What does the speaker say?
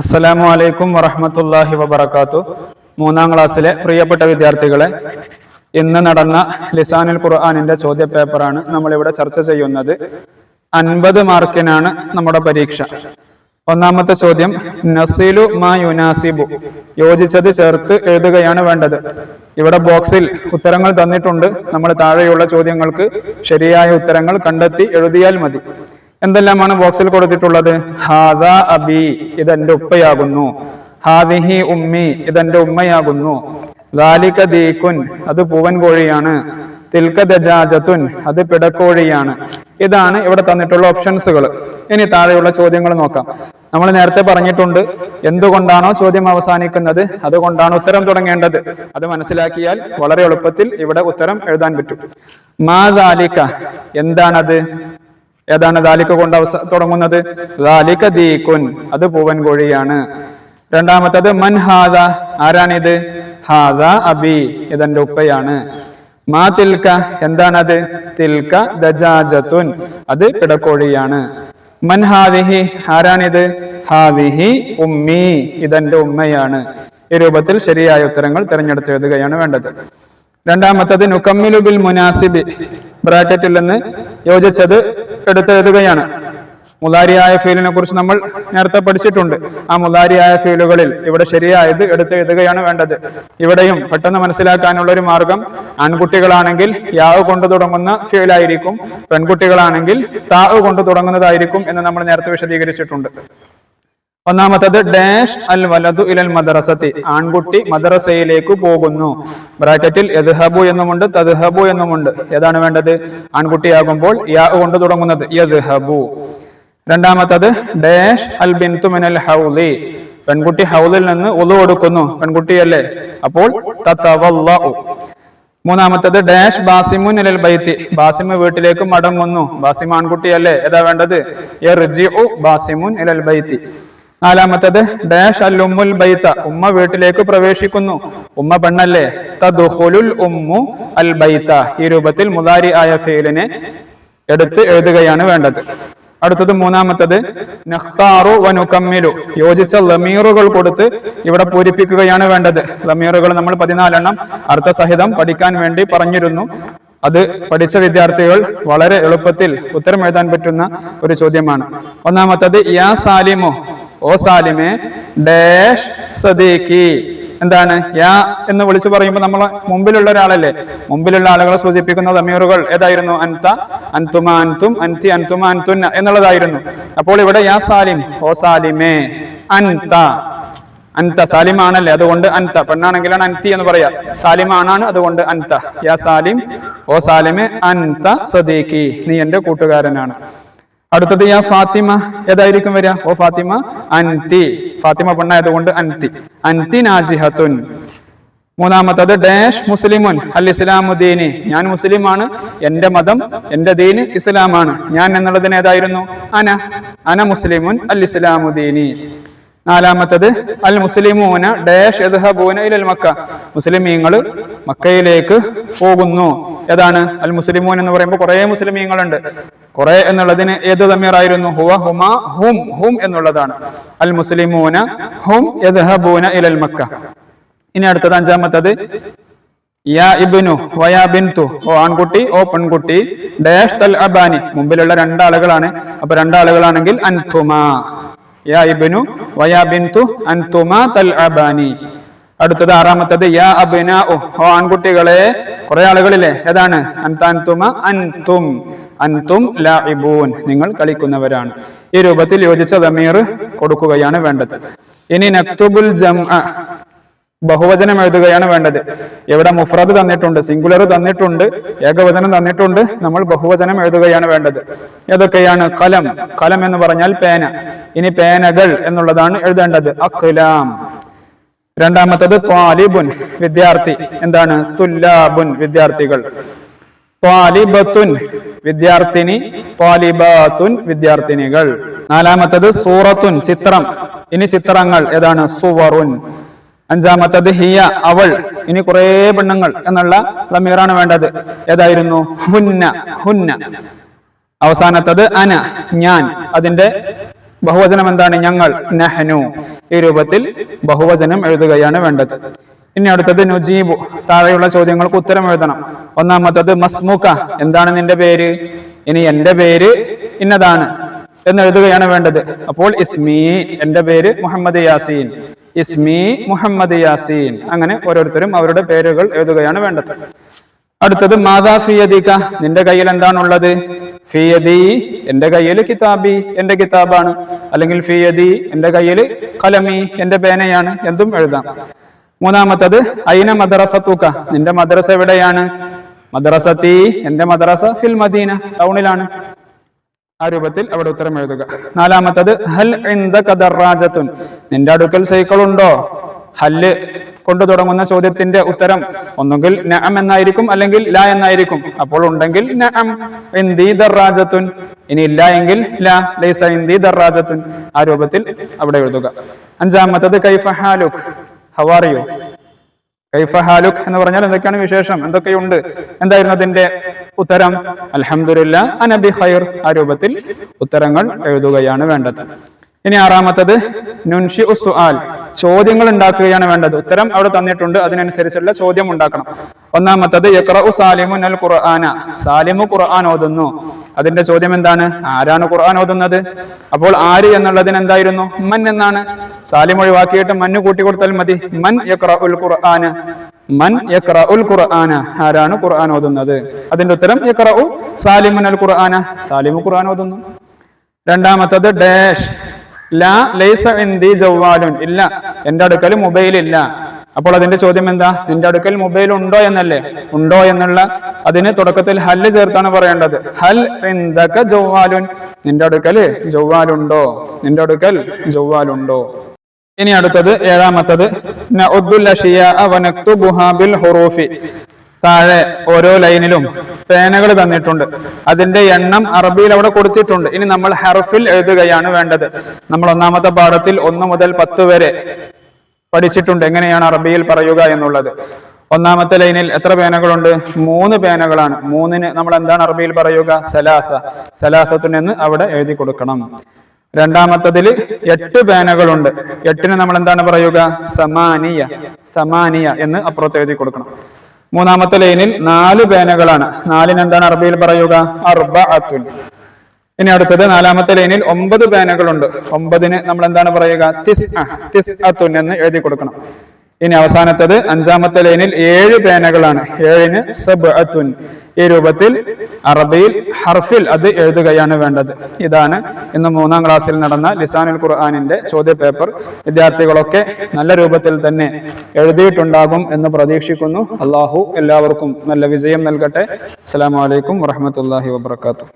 അസ്സലാമു അലൈക്കും വറഹ്മത്തുള്ളാഹി വബറകാതുഹു. മൂന്നാം ക്ലാസ്സിലെ പ്രിയപ്പെട്ട വിദ്യാർത്ഥികളെ, ഇന്ന് നടന്ന ലിസാനുൽ ഖുർആനിന്റെ ചോദ്യ പേപ്പറാണ് നമ്മളിവിടെ ചർച്ച ചെയ്യുന്നത്. 50 മാർക്കിനാണ് നമ്മുടെ പരീക്ഷ. ഒന്നാമത്തെ ചോദ്യം, നസീലു മാ യുനാസിബു, യോജിച്ചത് ചേർത്ത് എഴുതുകയാണ് വേണ്ടത്. ഇവിടെ ബോക്സിൽ ഉത്തരങ്ങൾ തന്നിട്ടുണ്ട്. നമ്മൾ താഴെയുള്ള ചോദ്യങ്ങൾക്ക് ശരിയായ ഉത്തരങ്ങൾ കണ്ടെത്തി എഴുതിയാൽ മതി. എന്തെല്ലാമാണ് ബോക്സിൽ കൊടുത്തിട്ടുള്ളത്? ഹാദാ അബി, ഇതെന്റെ ഉപ്പയാകുന്നു. ഹാദിഹി ഉമ്മി, ഇതെന്റെ ഉമ്മയാകുന്നു. ദാലിക ദീകുൻ, അത് പൂവൻ കോഴിയാണ്. തിൽക ദജാജത്തുൻ, അത് പിടക്കോഴിയാണ്. ഇതാണ് ഇവിടെ തന്നിട്ടുള്ള ഓപ്ഷൻസുകൾ. ഇനി താഴെയുള്ള ചോദ്യങ്ങൾ നോക്കാം. നമ്മൾ നേരത്തെ പറഞ്ഞിട്ടുണ്ട്, എന്തുകൊണ്ടാണോ ചോദ്യം അവസാനിക്കുന്നത് അതുകൊണ്ടാണ് ഉത്തരം തുടങ്ങേണ്ടത്. അത് മനസ്സിലാക്കിയാൽ വളരെ എളുപ്പത്തിൽ ഇവിടെ ഉത്തരം എഴുതാൻ പറ്റും. മാ ദാലിക, എന്താണത്? ഏതാണ് ദാലിക കൊണ്ട് തുടങ്ങുന്നത്? ദാലിക ദീകുൻ, അത് പൂവൻ കോഴിയാണ്. രണ്ടാമത്തത് മൻ ഹാദ, ആരാണിത്? ഹാദ അബി, ഇതെന്റെ ഉപ്പയാണ്. മാ തിൽക, എന്താണത്? തിൽക ദജാജത്തുൻ, അത് പിടക്കോഴിയാണ്. മൻ ഹാദിഹി, ആരാണിത്? ഹാദിഹി ഉമ്മി, ഇതെന്റെ ഉമ്മയാണ്. ഈ രൂപത്തിൽ ശരിയായ ഉത്തരങ്ങൾ തിരഞ്ഞെടുത്ത് എഴുതുകയാണ് വേണ്ടത്. രണ്ടാമത്തത് നുകമ്മിലു ബിൽ മുനാസിബി, ബ്രാക്കറ്റിൽ നിന്ന് യോജിച്ചത് എടുത്തെഴുതുകയാണ്. മുലാരിയായ ഫീലിനെ കുറിച്ച് നമ്മൾ നേരത്തെ പഠിച്ചിട്ടുണ്ട്. ആ മുലാരിയായ ഫീലുകളിൽ ഇവിടെ ശരിയായത് എടുത്തെഴുതുകയാണ് വേണ്ടത്. ഇവിടെയും പെട്ടെന്ന് മനസ്സിലാക്കാനുള്ള ഒരു മാർഗം, ആൺകുട്ടികളാണെങ്കിൽ യാവ് കൊണ്ട് തുടങ്ങുന്ന ഫീലായിരിക്കും, പെൺകുട്ടികളാണെങ്കിൽ താവ് കൊണ്ട് തുടങ്ങുന്നതായിരിക്കും എന്ന് നമ്മൾ നേരത്തെ വിശദീകരിച്ചിട്ടുണ്ട്. ഒന്നാമത്തത് ഡാഷ് അൽ വലദു ഇലൽ മദ്രസത്തി, ആൺകുട്ടി മദ്രസയിലേക്ക് പോകുന്നു. ബ്രാക്കറ്റിൽ യദ്ഹബു എന്നുമുണ്ട് തദ്ഹബു എന്നുമുണ്ട്. ഏതാണ് വേണ്ടത്? ആൺകുട്ടിയാകുമ്പോൾ യാ കൊണ്ട് തുടങ്ങുന്നത് യദ്ഹബു. രണ്ടാമത്തത് ഡാഷ് അൽ ബിന്തു മിനൽ ഹൗലി, പെൺകുട്ടി ഹൗലിൽ നിന്ന് ഉളു കൊടുക്കുന്നു, പെൺകുട്ടിയല്ലേ, അപ്പോൾ തതവല്ലഉ. മൂന്നാമത്തത് ഡാഷ് ബാസിമുൻ ഇലൽ ബൈത്തി, ബാസിമ് വീട്ടിലേക്ക് മടങ്ങുന്നു, ബാസിമ ആൺകുട്ടിയല്ലേ, ഏതാ വേണ്ടത്? യർജിഉ ബാസിമുൻ ഇലൽ ബൈത്തി. നാലാമത്തത് ഡാഷ് അൽ ഉമ്മുൽ ബൈത, ഉമ്മ വീട്ടിലേക്ക് പ്രവേശിക്കുന്നു, ഉമ്മ പെണ്ണല്ലേ, തദ്ഖുലുൽ ഉമ്മു അൽ ബൈത. ഈ രൂപത്തിൽ മുദാരി ആയ ഫീലിനെ എടുത്ത് എഴുതുകയാണ് വേണ്ടത്. അടുത്തത് മൂന്നാമത്തത് നഖ്താറു വ നുകമ്മിലു, യോജിച്ച ലമീറുകൾ കൊടുത്ത് ഇവിടെ പൂരിപ്പിക്കുകയാണ് വേണ്ടത്. ലമീറുകൾ നമ്മൾ 14 എണ്ണം അർത്ഥസഹിതം പഠിക്കാൻ വേണ്ടി പറഞ്ഞിരുന്നു. അത് പഠിച്ച വിദ്യാർത്ഥികൾ വളരെ എളുപ്പത്തിൽ ഉത്തരം എഴുതാൻ പറ്റുന്ന ഒരു ചോദ്യമാണ്. ഒന്നാമത്തത് യാ സാലിമു, ഓ സാലിമേ, ഡാഷ് സദീഖി, എന്താണ്? യാ എന്ന് വിളിച്ചു പറയുമ്പോൾ നമ്മൾ മുമ്പിലുള്ള ഒരാളല്ലേ, മുമ്പിലുള്ള ആളുകളെ സൂചിപ്പിക്കുന്ന ലമീറുകൾ ഏതായിരുന്നു? അൻത, അൻതുമ, അൻതും, അൻതി, അൻതുമ, അൻതുന്ന എന്നുള്ളതായിരുന്നു. അപ്പോൾ ഇവിടെ യാ സാലിം, ഓ സാലിമേ, അൻത, അൻത സാലിമാണല്ലേ, അതുകൊണ്ട് അൻത. പെണ്ണാണെങ്കിലാണ് അൻതി എന്ന് പറയാ, സാലിമാണാണ്, അതുകൊണ്ട് അൻത. യാ സാലിം, ഓ സാലിമേ, അൻത സദീഖി, നീ എന്റെ കൂട്ടുകാരനാണ്. അടുത്തത് യാ ഫാത്തിമ, ഏതായിരിക്കും വരിക? ഓ ഫാത്തിമ, അൻതി, ഫാത്തിമ പെണ്ണായതുകൊണ്ട് അൻതി. അൻതി നാസിഹത്തുൻ. മൂന്നാമത്തത് ഡാഷ് മുസ്ലിമുൻ അൽ ഇസ്ലാമു ദീനി, ഞാൻ മുസ്ലിമാണ്, എന്റെ മതം, എന്റെ ദീന് ഇസ്ലാമാണ്. ഞാൻ എന്നുള്ളതിന് ഏതായിരുന്നു? അന, അന മുസ്ലിമുൻ അൽ ഇസ്ലാമു ദീനി. നാലാമത്തത് അൽ മുസ്ലിമൂന ഡാഷ് യദ്ഹബൂന ഇലൽ മക്ക, മുസ്ലിമീങ്ങൾ മക്കയിലേക്ക് പോകുന്നു. ഏതാണ്? അൽ മുസ്ലിമൂൻ എന്ന് പറയുമ്പോൾ കുറെ മുസ്ലിമീങ്ങളുണ്ട്. കുറെ എന്നുള്ളതിന് ഏത് ദമീറായിരുന്നു? ഹുവ, ഹുമ, ഹും, ഹും എന്നുള്ളതാണ്. അൽ മുസ്ലിമൂന ഹും യദ്ഹബൂന ഇലൽ മക്ക. ഇനി അടുത്തത് അഞ്ചാമത്തത് യാ ഇബ്നു വയാ ബിന്തു, ഓ ആൺകുട്ടി, ഓ പെൺകുട്ടി, ഡാഷ് തൽ അബാനി, മുമ്പിലുള്ള രണ്ടാളുകളാണ്, അപ്പൊ രണ്ടാളുകളാണെങ്കിൽ അൻതുമാ. യാ ഇബ്നു വയാ ബിന്തു അൻതുമാ തൽ അബാനി. അടുത്തത് ആറാമത്തത് യാ അബ്നാഉ, ഓ ആൺകുട്ടികളെ, കുറെ ആളുകളില്ലേ, ഏതാണ്? അൻത, അൻതുമ, അൻതും, അൻതും ലാഇബൂൻ, നിങ്ങൾ കളിക്കുന്നവരാണ്. ഈ രൂപത്തിൽ യോജിച്ച ദമീർ കൊടുക്കുകയാണ് വേണ്ടത്. ഇനി നക്തുബുൽ ജംഅ, ബഹുവചനം എഴുതുകയാണ് വേണ്ടത്. ഇവിടെ മുഫ്രദ് തന്നിട്ടുണ്ട്, സിംഗുലർ തന്നിട്ടുണ്ട്, ഏകവചനം തന്നിട്ടുണ്ട്. നമ്മൾ ബഹുവചനം എഴുതുകയാണ് വേണ്ടത്. ഏതൊക്കെയാണ്? കലം, കലം എന്ന് പറഞ്ഞാൽ പേന. ഇനി പേനകൾ എന്നുള്ളതാണ് എഴുതേണ്ടത്, അഖ്ലാം. രണ്ടാമത്തത് ത്വാലിബുൻ, വിദ്യാർത്ഥി, എന്താണ്? തുല്ലാബുൻ, വിദ്യാർത്ഥികൾ. ത്വാലിബത്തുൻ, വിദ്യാർത്ഥിനി. ത്വാലിബാത്തുൻ, വിദ്യാർത്ഥിനികൾ. നാലാമത്തത് സൂറത്തുൻ, ചിത്രം. ഇനി ചിത്രങ്ങൾ ഏതാണ്? സുവറുൻ. അഞ്ചാമത്തത് ഹിയ, അവൾ. ഇനി കുറെ പെണ്ണുങ്ങൾ എന്നുള്ള ലമീറാണ് വേണ്ടത്. ഏതായിരുന്നു? ഹുന്ന, ഹുന്ന. അവസാനത്തത് അന, ഞാൻ. അതിന്റെ ബഹുവചനം എന്താണ്? ഞങ്ങൾ, നഹ്നു. ഈ രൂപത്തിൽ ബഹുവചനം എഴുതുകയാണ് വേണ്ടത്. ഇനി അടുത്തത് നുജീബു, താഴെയുള്ള ചോദ്യങ്ങൾക്ക് ഉത്തരം എഴുതണം. ഒന്നാമത്തത് മസ്മുക, എന്താണ് നിന്റെ പേര്? ഇനി എന്റെ പേര് ഇന്നതാണ് എന്ന് എഴുതുകയാണ് വേണ്ടത്. അപ്പോൾ ഇസ്മി, എന്റെ പേര് മുഹമ്മദ് യാസീൻ. ഇസ്മി മുഹമ്മദ് യാസീൻ. അങ്ങനെ ഓരോരുത്തരും അവരുടെ പേരുകൾ എഴുതുകയാണ് വേണ്ടത്. അടുത്തത് മാതാ ഫിയദിക, നിന്റെ കയ്യിൽ എന്താണുള്ളത്? ഫിയദി, എന്റെ കയ്യിൽ കിതാബി, എന്റെ കിതാബാണ്. അല്ലെങ്കിൽ ഫിയദി, എന്റെ കയ്യിൽ കലമി, എന്റെ പേനയാണ്. എന്തും എഴുതാം. മൂന്നാമത്തത് ഐന മദ്റസതുക, നിന്റെ മദ്രസ എവിടെയാണ്? മദ്റസതി, എന്റെ മദ്രസ ഫിൽ മദീന, ടൗണിലാണ്. ആ രൂപത്തിൽ അവിടെ ഉത്തരം എഴുതുക. നാലാമത്തത് ഹൽ ഇൻദക ദറാജത്തുൻ, നിന്റെ അടുക്കൽ സൈക്കിൾ ഉണ്ടോ? ഹല്ല് കൊണ്ട് തുടങ്ങുന്ന ചോദ്യത്തിന്റെ ഉത്തരം ഒന്നുകിൽ നഅം എന്നായിരിക്കും, അല്ലെങ്കിൽ ലാ എന്നായിരിക്കും. അപ്പോൾ ഉണ്ടെങ്കിൽ നഅം ഇൻദി ദറാജത്തുൻ, ഇനി ഇല്ല എങ്കിൽ ലാ ലൈസ ഇൻദി ദറാജത്തുൻ. ആ രൂപത്തിൽ അവിടെ എഴുതുക. അഞ്ചാമത്തത് കൈഫ ഹാലുക്, ഹൗ ആർ യു? കൈഫ ഹാലുക് എന്ന് പറഞ്ഞാൽ എന്തൊക്കെയാണ് വിശേഷം, എന്തൊക്കെയുണ്ട്? എന്തായിരുന്നു അതിന്റെ ഉത്തരം? അൽഹംദുലില്ലാ അന ബിഖൈർ. ആ രൂപത്തിൽ ഉത്തരങ്ങൾ എഴുതുകയാണ് വേണ്ടത്. ഇനി ആറാമത്തത് നുൻഷിഉ സുആൽ, ചോദ്യങ്ങൾ ഉണ്ടാക്കുകയാണ് വേണ്ടത്. ഉത്തരം അവിടെ തന്നിട്ടുണ്ട്, അതിനനുസരിച്ചുള്ള ചോദ്യം ഉണ്ടാക്കണം. ഒന്നാമത്തത് യഖറഉ സാലിമുൻ അൽ ഖുർആന, സാലിമു ഖുർആൻ ഓതുന്നു. അതിന്റെ ചോദ്യം എന്താണ്? ആരാണ് ഖുർആൻ ഓതുന്നത്? അപ്പോൾ ആര് എന്നുള്ളതിന് എന്തായിരുന്നു? മൻ എന്നാണ്. സാലിം ഒഴിവാക്കിയിട്ട് മന്ന് കൂട്ടി കൊടുത്താൽ മതി. മൻ യഖറഉൽ ഖുർആന, മൻ യഖറഉൽ ഖുർആന, ആരാണ് ഖുർആൻ ഓതുന്നത്? അതിന്റെ ഉത്തരം യഖറഉ സാലിമുൻ അൽ ഖുർആന, സാലിമു ഖുർആൻ ഓതുന്നു. രണ്ടാമത്തത് ഡാഷ് ലാ ലൈസ ഇൻദി ജവാലുൻ, ഇല്ല എന്റെ അടുക്കൽ മൊബൈൽ ഇല്ല. അപ്പോൾ അതിന്റെ ചോദ്യം എന്താ? നിന്റെ അടുക്കൽ മൊബൈൽ ഉണ്ടോ എന്നല്ലേ? ഉണ്ടോ എന്നുള്ള അതിന് തുടക്കത്തിൽ ഹല്ല് ചേർത്താണ് പറയേണ്ടത്. ഹൽ ഇൻദക ജവാലുൻ, നിന്റെ അടുക്കൽ ജവാലുണ്ടോ? നിന്റെ അടുക്കൽ ജവാലുണ്ടോ? ഇനി അടുത്തത് ഏഴാമത്തത് നഉദ്ദുൽ അഷിയാ വനക്തുബുഹാ ബിൽ ഹുറൂഫി, താഴെ ഓരോ ലൈനിലും പേനകൾ തന്നിട്ടുണ്ട്. അതിന്റെ എണ്ണം അറബിയിൽ അവിടെ കൊടുത്തിട്ടുണ്ട്. ഇനി നമ്മൾ ഹർഫിൽ എഴുതുകയാണ് വേണ്ടത്. നമ്മൾ ഒന്നാമത്തെ പാഠത്തിൽ 1 മുതൽ 10 വരെ പഠിച്ചിട്ടുണ്ട് എങ്ങനെയാണ് അറബിയിൽ പറയുക എന്നുള്ളത്. ഒന്നാമത്തെ ലൈനിൽ എത്ര പേനകളുണ്ട്? 3 പേനകളാണ്. 3-ന് നമ്മൾ എന്താണ് അറബിയിൽ പറയുക? സലാസ, സലാസത്തുൻ എന്ന് അവിടെ എഴുതി കൊടുക്കണം. രണ്ടാമത്തതിൽ 8 പേനകളുണ്ട്. 8-ന് നമ്മൾ എന്താണ് പറയുക? സമാനിയ, സമാനിയ എന്ന് അപ്പുറത്ത് എഴുതി കൊടുക്കണം. മൂന്നാമത്തെ ലൈനിൽ 4 പേനകളാണ്. 4-ന് എന്താണ് അറബിയിൽ പറയുക? അർബഅത്തുൻ. ഇനി അടുത്തത് നാലാമത്തെ ലൈനിൽ 9 പേനകളുണ്ട്. 9-ന് നമ്മൾ എന്താണ് പറയുക? തിസ്അത്തുൻ എന്ന് എഴുതി കൊടുക്കണം. ഇനി അവസാനത്തത് 5-ാമത്തെ ലൈനിൽ 7 പേനകളാണ്. 7-ന് സബ്അത്തുൻ. ഈ രൂപത്തിൽ അറബിയിൽ ഹർഫിൽ അത് എഴുതുകയാണ് വേണ്ടത്. ഇതാണ് ഇന്ന് 3-ാം ക്ലാസ്സിൽ നടന്ന ലിസാനുൽ ഖുർആനിന്റെ ചോദ്യ പേപ്പർ. വിദ്യാർത്ഥികളൊക്കെ നല്ല രൂപത്തിൽ തന്നെ എഴുതിയിട്ടുണ്ടാകും എന്ന് പ്രതീക്ഷിക്കുന്നു. അള്ളാഹു എല്ലാവർക്കും നല്ല വിജയം നൽകട്ടെ. അസ്സലാമു അലൈക്കും വറഹ്മത്തുള്ളാഹി വബറകാതുഹു.